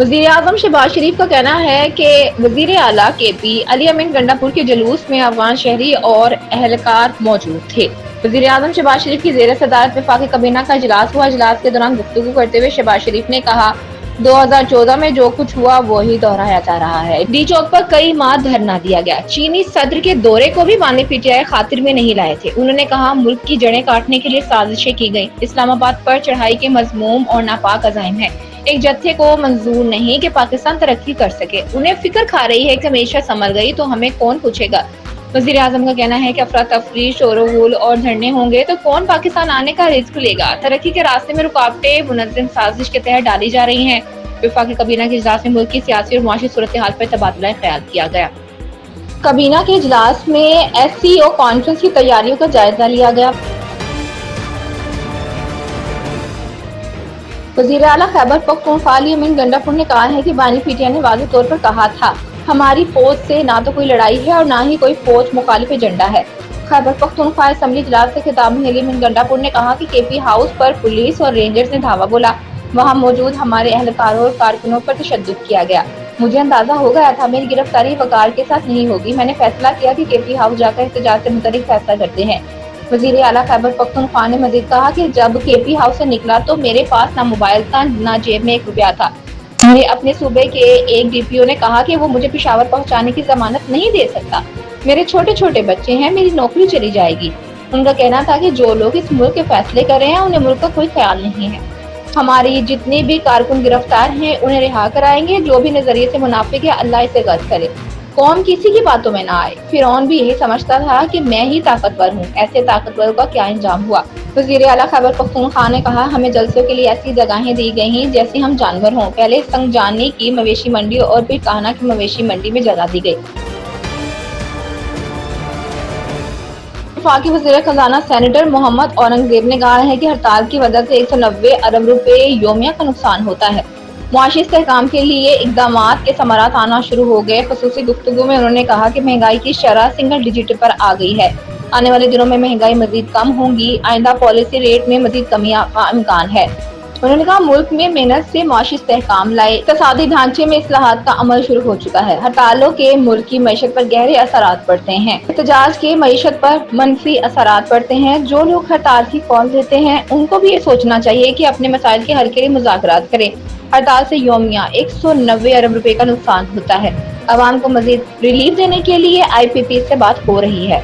वजीर आजम शहबाज शरीफ का कहना है कि वजीर आला KP अली अमीन गंडापुर के जुलूस में अफगान शहरी और अहलकार मौजूद थे। वजीर आजम शहबाज शरीफ की जेर सदारत वफाकी काबीना का इजलास हुआ। इजलास के दौरान गुफ्तगू करते हुए शहबाज शरीफ ने कहा, 2014 में जो कुछ हुआ वही दोहराया जा रहा है। डी चौक पर कई माह धरना दिया गया। चीनी सदर के दौरे को भी बानी PTI खातिर में नहीं लाए थे। उन्होंने कहा, मुल्क की जड़ें काटने के लिए साजिशें की गई। इस्लामाबाद पर चढ़ाई के मजमूम और नापाक अज़ाइम है। एक जत्थे को मंजूर नहीं कि पाकिस्तान तरक्की कर सके। उन्हें फिक्र खा रही है कि हमेशा संभल गई तो हमें कौन पूछेगा। वजीर आजम का कहना है कि अफरा तफरी, शोर-गुल और धरने होंगे तो कौन पाकिस्तान आने का रिस्क लेगा। तरक्की के रास्ते में रुकावटें मुनज़्ज़म साजिश के तहत डाली जा रही हैं। वफाकी काबीना के इजलास में मुल्क की सियासी और मुआशी सूरत हाल पर तबादला ख्याल किया गया। काबीना के इजलास में SCO कॉन्फ्रेंस की तैयारियों का जायजा लिया गया। वज़ीर आला खैबर पख्तूनख्वा अली अमीन गंडापुर ने कहा है कि बानी PTI ने वाज़ेह तौर पर कहा था, हमारी फौज से ना तो कोई लड़ाई है और ना ही कोई फौज मुखालिफ एजेंडा है। खैबर पख्तूनख्वा असेंबली इजलास से खिताब में अली अमीन गंडापुर ने कहा कि KP हाउस पर पुलिस और रेंजर्स ने धावा बोला। वहाँ मौजूद हमारे अहलकारों और कारकुनों पर तशद्दुद किया गया। मुझे अंदाजा हो गया था मेरी गिरफ्तारी वकार के साथ नहीं होगी। मैंने फैसला किया कि KP हाउस जाकर एहतजाज से मुतल्लिक फैसला करते हैं। वज़ीर आला खैबर पख्तूनख्वा ने मजीद कहा कि जब KP हाउस से निकला तो मेरे पास ना मोबाइल था, ना जेब में 1 रुपया था। मेरे अपने सूबे के एक DPO ने कहा कि वो मुझे पेशावर पहुंचाने की जमानत नहीं दे सकता। मेरे छोटे छोटे बच्चे हैं, मेरी नौकरी चली जाएगी। उनका कहना था कि जो लोग इस मुल्क के फैसले कर रहे हैं उन्हें मुल्क का कोई ख्याल नहीं है। हमारी जितने भी कारकुन गिरफ्तार हैं उन्हें रिहा कराएंगे। जो भी नजरिए से मुनाफिक है अल्लाह इसे गद करे। कौम किसी की बातों में ना आए। फिरौन भी यही समझता था कि मैं ही ताकतवर हूँ। ऐसे ताकतवरों का क्या अंजाम हुआ। वज़ीर आला खैबर पख्तूनख्वा ने कहा, हमें जलसों के लिए ऐसी जगहें दी गई हैं जैसे हम जानवर हों। पहले संगजानी की मवेशी मंडी और फिर काहना की मवेशी मंडी में जगह दी गई। वफाकी वज़ीर खजाना सेनेटर मोहम्मद औरंगजेब ने कहा है कि हड़ताल की वजह से 190 अरब रुपए योमिया का नुकसान होता है। मुआशी इस्तेहकाम के लिए इक़दामात के समारात आना शुरू हो गए। ख़ुसूसी गुफ्तगू में उन्होंने कहा कि महंगाई की शरह सिंगल डिजिट पर आ गई है। आने वाले दिनों में महंगाई मजीद कम होगी। आइंदा पॉलिसी रेट में मजीद कमी का इम्कान है। उन्होंने कहा, मुल्क में मेहनत से मुआशी इस्तेहकाम लाए। इक़्तिसादी ढांचे में इस्लाहात का अमल शुरू हो चुका है। हड़तालों के मुल्क की मईशत पर गहरे असरात पड़ते हैं। एहतजाज के मईशत पर मनफी असरात पड़ते हैं। जो लोग हड़ताल की कॉल देते हैं उनको भी ये सोचना चाहिए कि अपने मसाइल के हल के लिए मुज़ाकरात करें। हड़ताल से योमिया 190 अरब रुपए का नुकसान होता है। अवाम को मजीद रिलीफ देने के लिए IPP से बात हो रही है।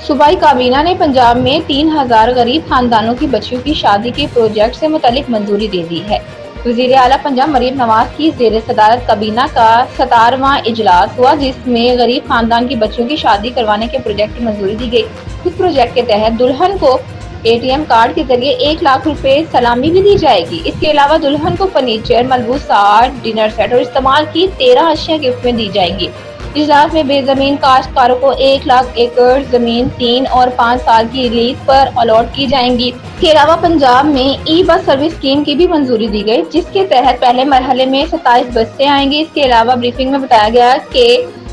सूबाई काबीना ने पंजाब में 3000 गरीब खानदानों की बच्चियों की शादी के प्रोजेक्ट से मुतालिक मंजूरी दे दी है। वज़ीर आला पंजाब मरीम नवाज की जेर सदारत काबीना का 17वां इजलास हुआ, जिसमें गरीब खानदान की बच्चियों की शादी करवाने के प्रोजेक्ट की मंजूरी दी गई। इस प्रोजेक्ट के तहत दुल्हन को ATM कार्ड के जरिए 1 लाख रुपए सलामी भी दी जाएगी। इसके अलावा दुल्हन को फर्नीचर, मलबूसात, डिनर सेट और इस्तेमाल की 13 अशिया गिफ्ट में दी जाएंगी। इजलास में बेजमीन काश्तकारों को 1 लाख एकड़ जमीन 3 और 5 साल की लीज पर अलॉट की जाएंगी। इसके अलावा पंजाब में ई-बस सर्विस स्कीम की भी मंजूरी दी गई, जिसके तहत पहले मरहले में 27 बसें आएंगी। इसके अलावा ब्रीफिंग में बताया गया कि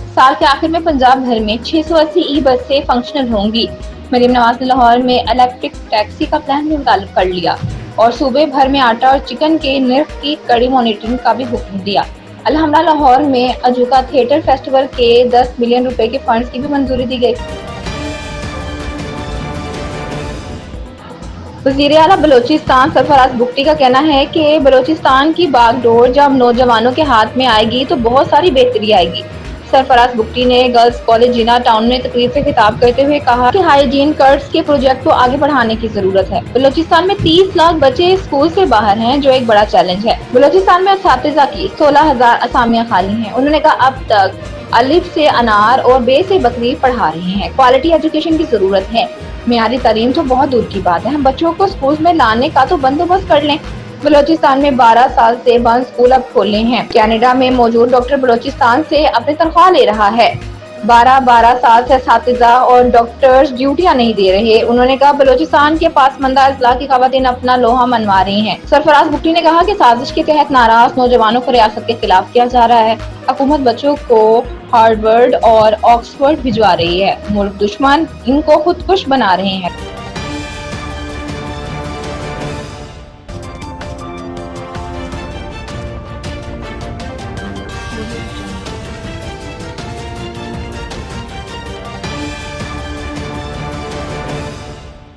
साल के आखिर में पंजाब भर में 680 ई-बसें फंक्शनल होंगी। मरीम नवाज ने लाहौर में इलेक्ट्रिक टैक्सी का प्लान भी मुताल्लिफ कर लिया और सूबे भर में आटा और चिकन के निर्ख की कड़ी मॉनिटरिंग का भी हुक्म दिया। अलहमदा लाहौर में अजूका थिएटर फेस्टिवल के 10 मिलियन रुपए के फंड्स की भी मंजूरी दी गई। वज़ीर आला बलोचिस्तान सरफराज बुगटी का कहना है कि बलोचिस्तान की बागडोर जब नौजवानों के हाथ में आएगी तो बहुत सारी बेहतरी आएगी। सरफराज बुगटी ने गर्ल्स कॉलेज जिना टाउन में तकरीर से खिताब करते हुए कहा कि हाइजीन कर्ट्स के प्रोजेक्ट को आगे बढ़ाने की जरूरत है। बलोचिस्तान में 30 लाख बच्चे स्कूल से बाहर हैं, जो एक बड़ा चैलेंज है। बलोचिस्तान में असातिज़ा की 16,000 असामियां खाली हैं। उन्होंने कहा, अब तक अलिफ से अनार और बे से बकरी पढ़ा रहे हैं। क्वालिटी एजुकेशन की जरूरत है। मियारी तालीम तो बहुत दूर की बात है, हम बच्चों को स्कूल में लाने का तो बंदोबस्त कर लें। बलोचिस्तान में 12 साल से बंद स्कूल अब खोले हैं। कनाडा में मौजूद डॉक्टर बलोचिस्तान से अपनी तनख्वाह ले रहा है। 12 साल से असातिज़ा और डॉक्टर्स ड्यूटियां नहीं दे रहे। उन्होंने कहा, बलोचिस्तान के पासमंदा अजला की खवातीन अपना लोहा मनवा रही हैं। सरफराज बुगटी ने कहा कि साजिश के तहत नाराज नौजवानों को रियासत के खिलाफ किया जा रहा है। हुकूमत बच्चों को हार्वर्ड और ऑक्सफोर्ड भिजवा रही है। मुल्क दुश्मन इनको खुदकुश बना रहे हैं।